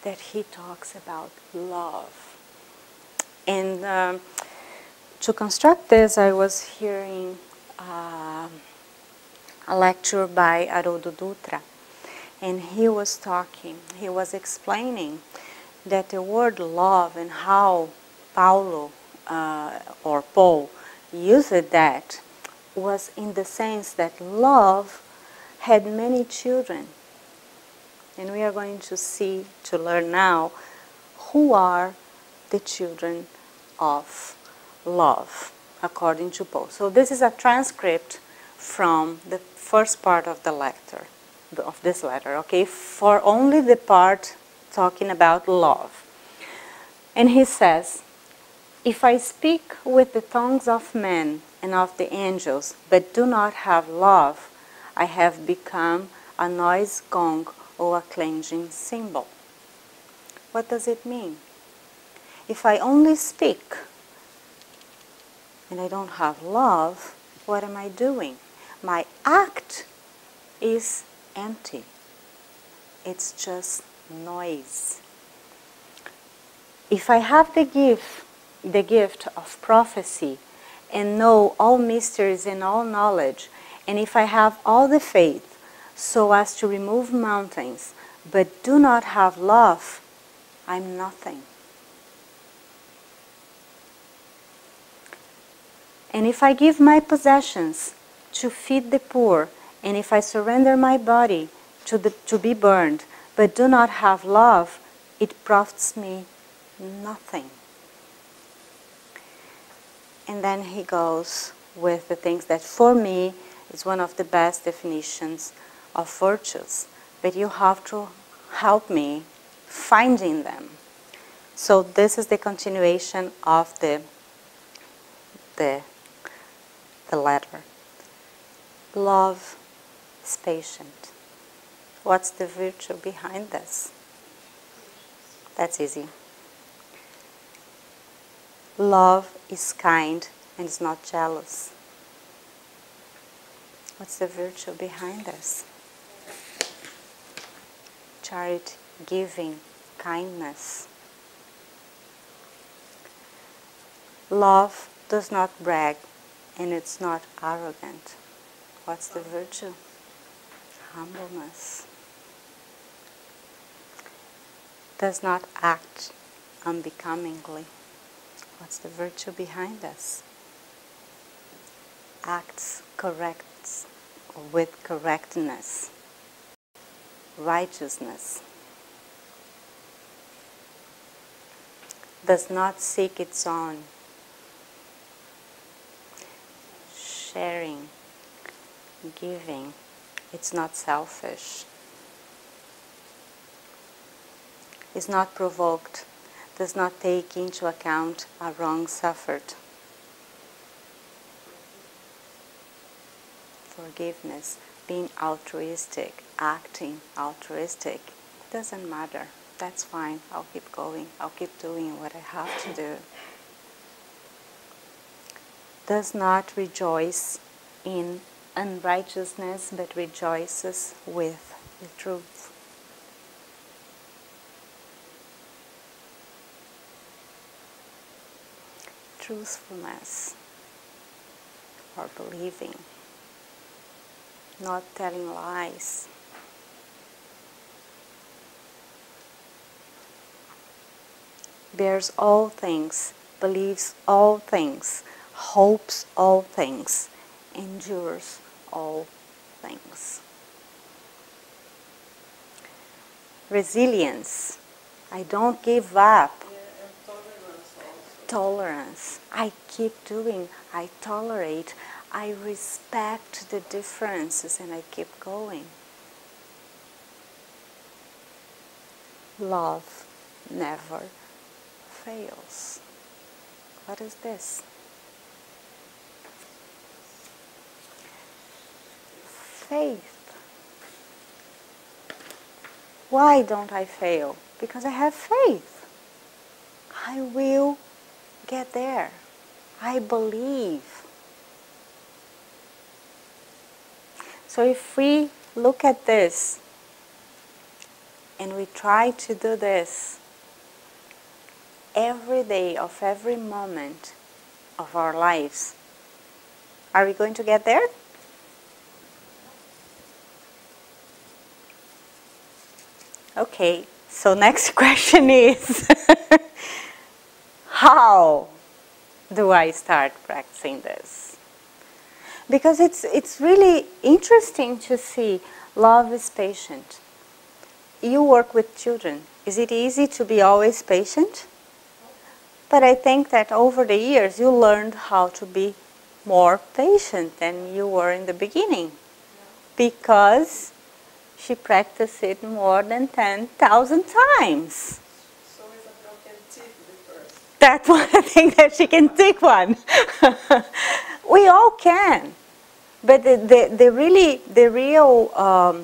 Speaker 1: that he talks about love. And to construct this, I was hearing a lecture by Haroldo Dutra, and he was explaining that the word love and how Paulo or Paul used that was in the sense that love had many children. And we are going to learn now, who are the children of love, according to Paul. So this is a transcript from the first part of the letter, of this letter, okay, for only the part talking about love. And he says, if I speak with the tongues of men and of the angels, but do not have love, I have become a noise gong or a clanging cymbal. What does it mean? If I only speak and I don't have love, what am I doing? My act is empty. It's just noise. If I have the gift of prophecy and know all mysteries and all knowledge, and if I have all the faith so as to remove mountains, but do not have love, I'm nothing. And if I give my possessions to feed the poor, and if I surrender my body to be burned, but do not have love, it profits me nothing. And then he goes with the things that for me is one of the best definitions of virtues. But you have to help me finding them. So this is the continuation of the letter. Love is patient. What's the virtue behind this? That's easy. Love is kind and is not jealous. What's the virtue behind this? Charity, giving, kindness. Love does not brag and it's not arrogant. What's the virtue? Humbleness. Does not act unbecomingly. What's the virtue behind this? Acts corrects with correctness. Righteousness. Does not seek its own. Sharing, giving, it's not selfish. Is not provoked, does not take into account a wrong suffered. Forgiveness, being altruistic, acting altruistic, doesn't matter. That's fine, I'll keep going, I'll keep doing what I have to do. Does not rejoice in unrighteousness, but rejoices with the truth. Truthfulness, or believing, not telling lies. Bears all things, believes all things, hopes all things, endures all things. Resilience, I don't give up. Tolerance, I keep doing, I tolerate, I respect the differences and I keep going. Love never fails. What is this? Faith. Why don't I fail? Because I have faith. I will get there. I believe. So if we look at this and we try to do this every day of every moment of our lives, are we going to get there? Okay, so next question is how do I start practicing this? Because it's really interesting to see love is patient. You work with children. Is it easy to be always patient? But I think that over the years you learned how to be more patient than you were in the beginning. Because she practiced it more than 10,000 times.
Speaker 2: So it's a broken teeth the first.
Speaker 1: That's one thing that she can take one. We all can. But the real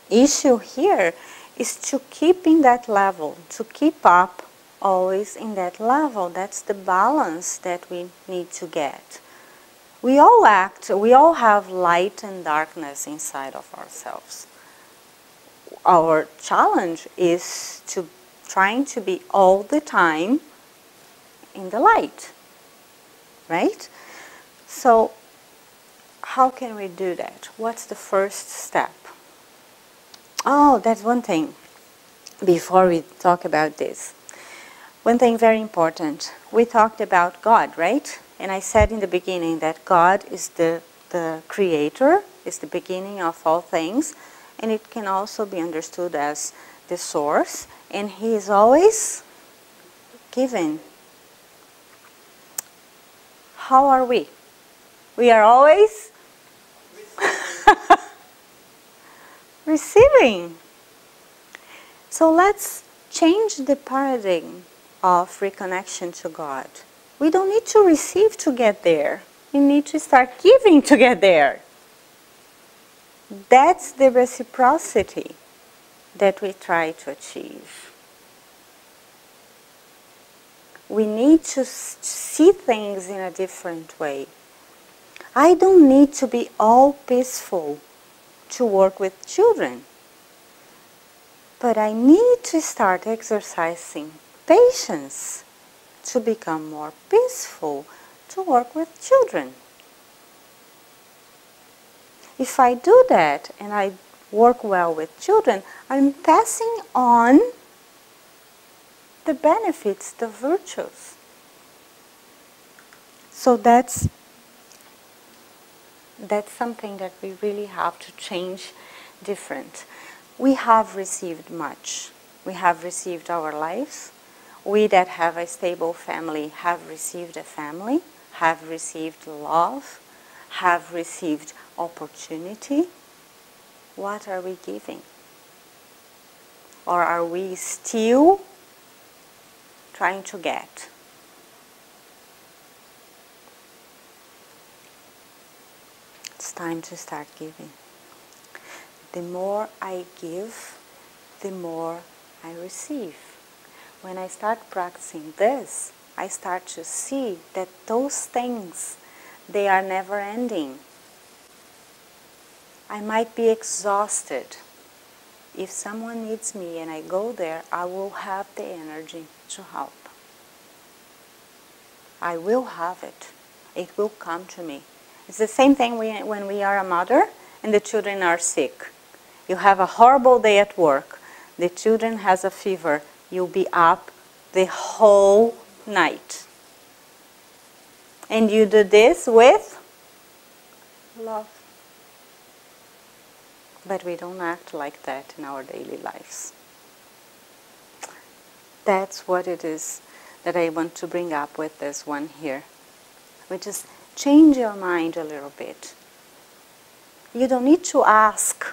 Speaker 1: issue here is to keep in that level, to keep up always in that level. That's the balance that we need to get. We all have light and darkness inside of ourselves. Our challenge is to trying to be all the time in the light, right? So how can we do that? What's the first step? Oh, that's one thing before we talk about this. One thing very important. We talked about God, right? And I said in the beginning that God is the creator, is the beginning of all things, and it can also be understood as the source, and He is always giving. How are we? We are always receiving. So let's change the paradigm of reconnection to God. We don't need to receive to get there. We need to start giving to get there. That's the reciprocity that we try to achieve. We need to see things in a different way. I don't need to be all peaceful to work with children. But I need to start exercising patience to become more peaceful to work with children. If I do that and I work well with children, I'm passing on the benefits, the virtues. So that's something that we really have to change different. We have received much. We have received our lives. We that have a stable family have received a family, have received love, have received opportunity. What are we giving? Or are we still trying to get? It's time to start giving. The more I give, the more I receive. When I start practicing this, I start to see that those things, they are never ending. I might be exhausted. If someone needs me and I go there, I will have the energy to help. I will have it. It will come to me. It's the same thing when we are a mother and the children are sick. You have a horrible day at work. The children has a fever. You'll be up the whole night. And you do this with love. But we don't act like that in our daily lives. That's what it is that I want to bring up with this one here. Which is change your mind a little bit. You don't need to ask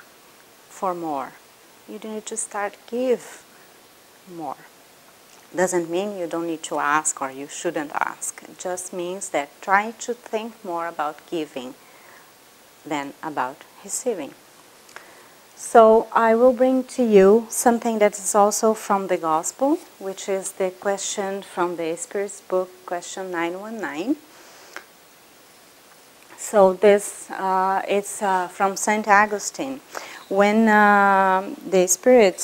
Speaker 1: for more. You don't need to start give more. Doesn't mean you don't need to ask or you shouldn't ask. It just means that try to think more about giving than about receiving. So I will bring to you something that is also from the Gospel, which is the question from the Spiritist book, question 919. So this it's from St. Augustine. When the Spirit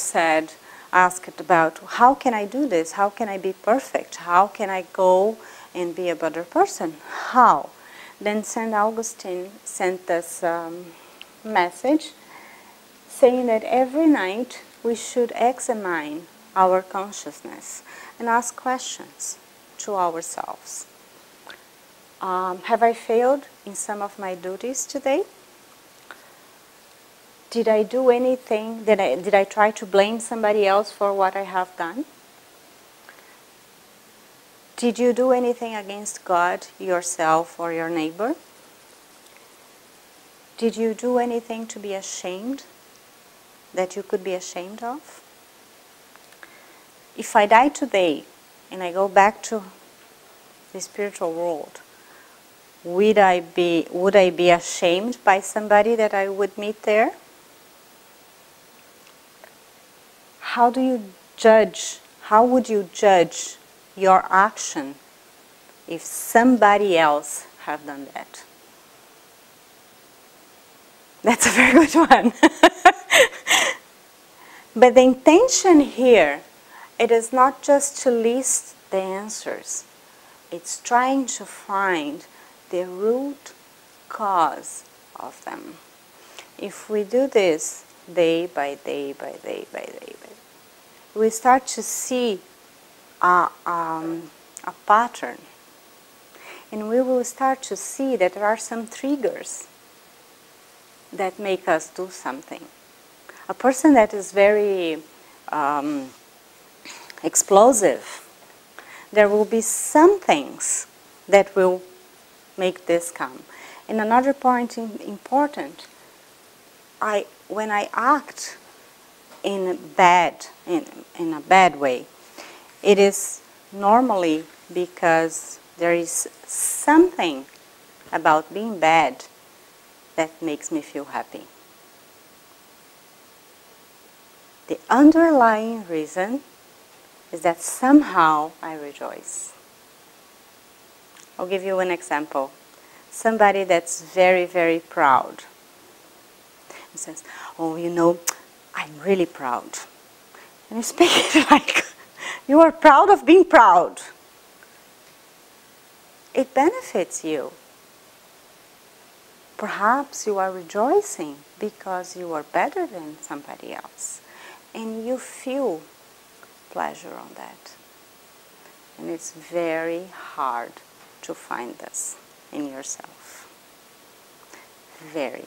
Speaker 1: asked about how can I do this? How can I be perfect? How can I go and be a better person? How? Then St. Augustine sent this message saying that every night we should examine our consciousness and ask questions. to ourselves. Have I failed in some of my duties today? Did I do anything? Did I try to blame somebody else for what I have done? Did you do anything against God, yourself, or your neighbor? Did you do anything to be ashamed, that you could be ashamed of? If I die today and I go back to the spiritual world, would I be ashamed by somebody that I would meet there? How do you judge? How would you judge your action if somebody else have done that? That's a very good one. But the intention here, it is not just to list the answers. It's trying to find the root cause of them. If we do this day by day by day by day, we start to see a pattern. And we will start to see that there are some triggers that make us do something. A person that is very explosive, there will be some things that will make this come. And another point important, when I act in a bad way, it is normally because there is something about being bad that makes me feel happy. The underlying reason is that somehow I rejoice. I'll give you an example. Somebody that's very, very proud. He says, oh, you know, I'm really proud. And you speak it like, you are proud of being proud. It benefits you. Perhaps you are rejoicing because you are better than somebody else. And you feel pleasure on that. And it's very hard to find this in yourself. Very.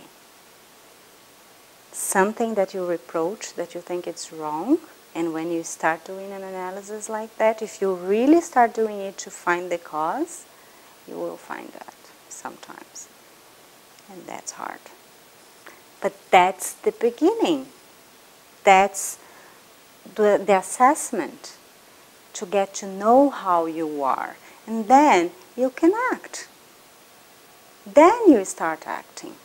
Speaker 1: Something that you reproach, that you think it's wrong, and when you start doing an analysis like that, if you really start doing it to find the cause, you will find that sometimes. And that's hard. But that's the beginning. That's the assessment to get to know how you are. And then you can act. Then you start acting.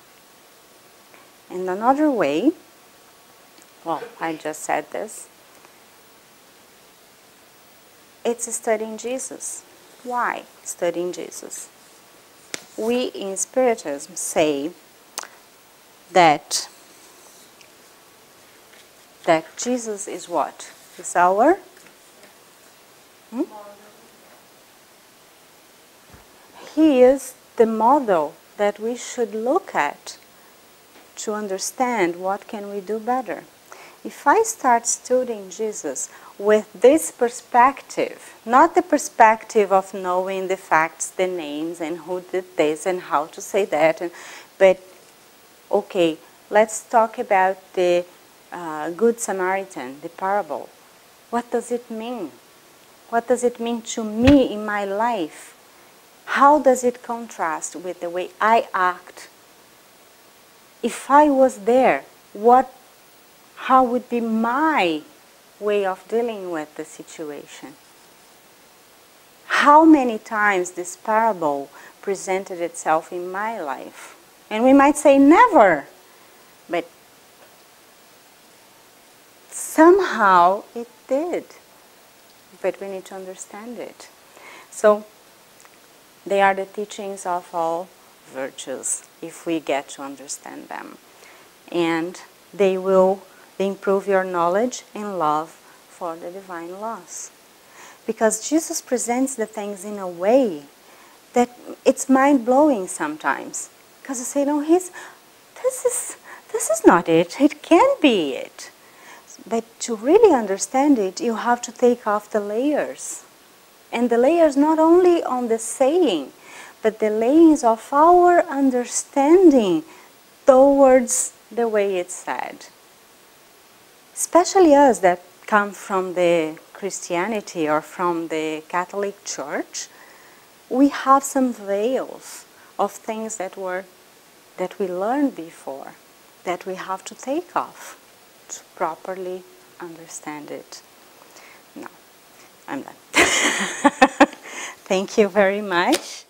Speaker 1: And another way, well, I just said this, it's studying Jesus. Why studying Jesus? We in Spiritism say that Jesus is what? Is our? He is the model that we should look at to understand what can we do better. If I start studying Jesus with this perspective, not the perspective of knowing the facts, the names, and who did this and how to say that, but okay, let's talk about the Good Samaritan, the parable. What does it mean? What does it mean to me in my life? How does it contrast with the way I act? If I was there, how would be my way of dealing with the situation? How many times this parable presented itself in my life? And we might say never, but somehow it did. But we need to understand it. So they are the teachings of all virtues, if we get to understand them. And they will improve your knowledge and love for the divine laws. Because Jesus presents the things in a way that it's mind-blowing sometimes. Because you say, no, this is not it. It can't be it. But to really understand it, you have to take off the layers. And the layers not only on the saying, but the layers of our understanding towards the way it's said. Especially us that come from the Christianity or from the Catholic Church, we have some veils of things that we learned before, that we have to take off to properly understand it. No, I'm done. Thank you very much.